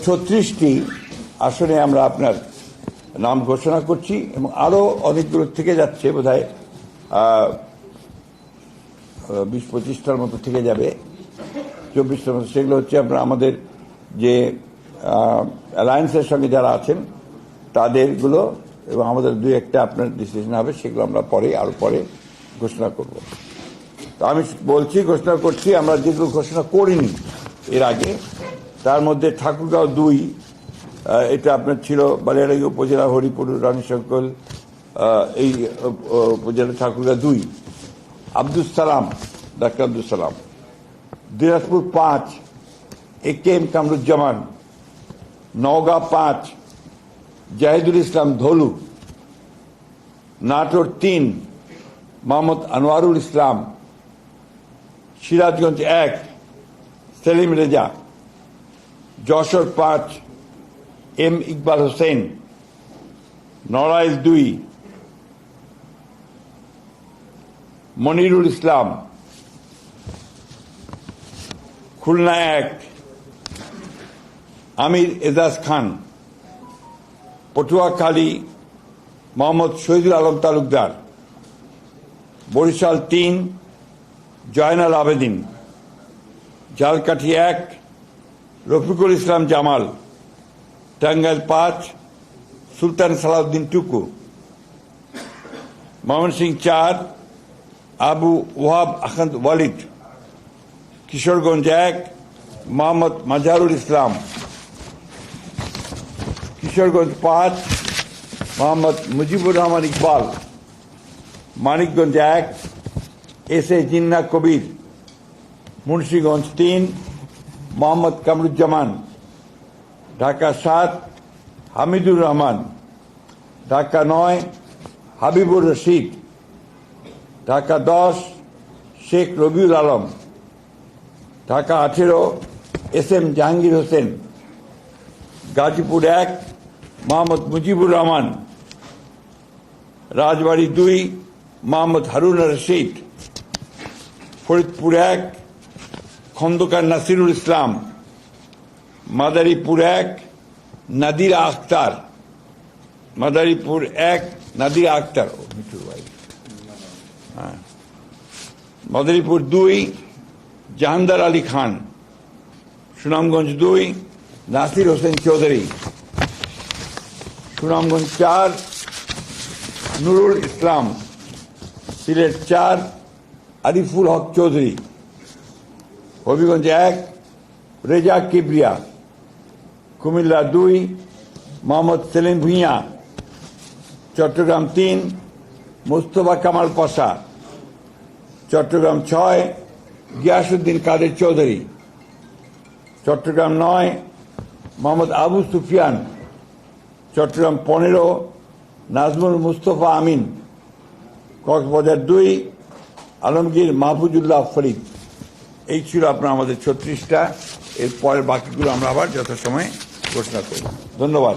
36টি আসনে আমরা আপনার নাম ঘোষণা করছি এবং আরো অনেকগুলো থেকে যাচ্ছে, বোধহয় 20-25টার মতো থেকে যাবে, 24টার মতো। সেগুলো হচ্ছে আপনার আমাদের যে অ্যালায়েন্সের সঙ্গে যারা আছেন তাদেরগুলো, এবং আমাদের 2-1টা আপনার ডিসিশন হবে, সেগুলো আমরা আরো পরে ঘোষণা করব। তো আমি ঘোষণা করছি আমরা যেগুলো ঘোষণা করিনি এর আগে, তার মধ্যে ঠাকুরগাঁও 2, এটা আপনার ছিল বালিয়াড়াই উপজেলা, হরিপুর, রানীশঙ্কল, এই উপজেলা ঠাকুরগাঁও 2। আব্দুল সালাম, ডাক্তার আব্দুল সালাম। দিনাজপুর 5, AK-M কামরুজ্জামান। নওগাঁ 5, জাহিদুল ইসলাম ধলু। নাটোর 3, মোহাম্মদ আনোয়ারুল ইসলাম। সিরাজগঞ্জ 1, সেলিম রেজা। যশোর 5, M ইকবাল হোসেন। নড়াইল 2, মনিরুল ইসলাম। খুলনা 1, আমির এজাজ খান। পটুয়াখালী মোহাম্মদ শহীদুল আলম তালুকদার। বরিশাল 3, জয়নাল আবেদিন। ঝালকাঠি 1, রফিকুল ইসলাম জামাল। টাঙ্গাইল 5, সুলতান সালাউদ্দিন টুকু। ময়মনসিংহ 4, আবু ওয়াহাব আহমদ ওয়ালিদ। কিশোরগঞ্জ 1, মোহাম্মদ মাজহারুল ইসলাম। কিশোরগঞ্জ 5, মোহাম্মদ মুজিবুর রহমান ইকবাল। মানিকগঞ্জ 1, SA জিন্না কবির। মুন্সিগঞ্জ 3, মোহাম্মদ কামরুজ্জামান। ঢাকা 7, হামিদুর রহমান। ঢাকা 9, হাবিবুর রশিদ। ঢাকা 10, শেখ রবিউল আলম। ঢাকা 18, SM জাহাঙ্গীর হোসেন। গাজীপুর 1, মোহাম্মদ মুজিবুর রহমান। রাজবাড়ী 2, মোহাম্মদ হারুন রশিদ। ফরিদপুর 1, খন্দকার নাসিরুল ইসলাম। মাদারীপুর 1, নাদিরা আক্তার। মাদারীপুর 1, নাদিরা আক্তার। মাদারীপুর 2, জাহানদার আলী খান। সুনামগঞ্জ 2, নাসির হোসেন চৌধুরী। সুনামগঞ্জ 4, নুরুল ইসলাম। সিলেট 4, আরিফুল হক চৌধুরী। হবিগঞ্জ 1, রেজা কিবরিয়া। কুমিল্লা 2, মোহাম্মদ সেলিম ভুঁইয়া। চট্টগ্রাম 3, মোস্তফা কামাল পাশা। চট্টগ্রাম 6, গিয়াসউদ্দিন কাদের চৌধুরী। চট্টগ্রাম 9, মোহাম্মদ আবু সুফিয়ান। চট্টগ্রাম 15, নাজমুল মুস্তফা আমিন। কক্সবাজার 2, আলমগীর মাহফুজুল্লাহ ফরিদ। এই ছিল আপনার আমাদের 36টা। এর পরের বাকিগুলো আমরা আবার যথাসময়ে ঘোষণা করব। ধন্যবাদ।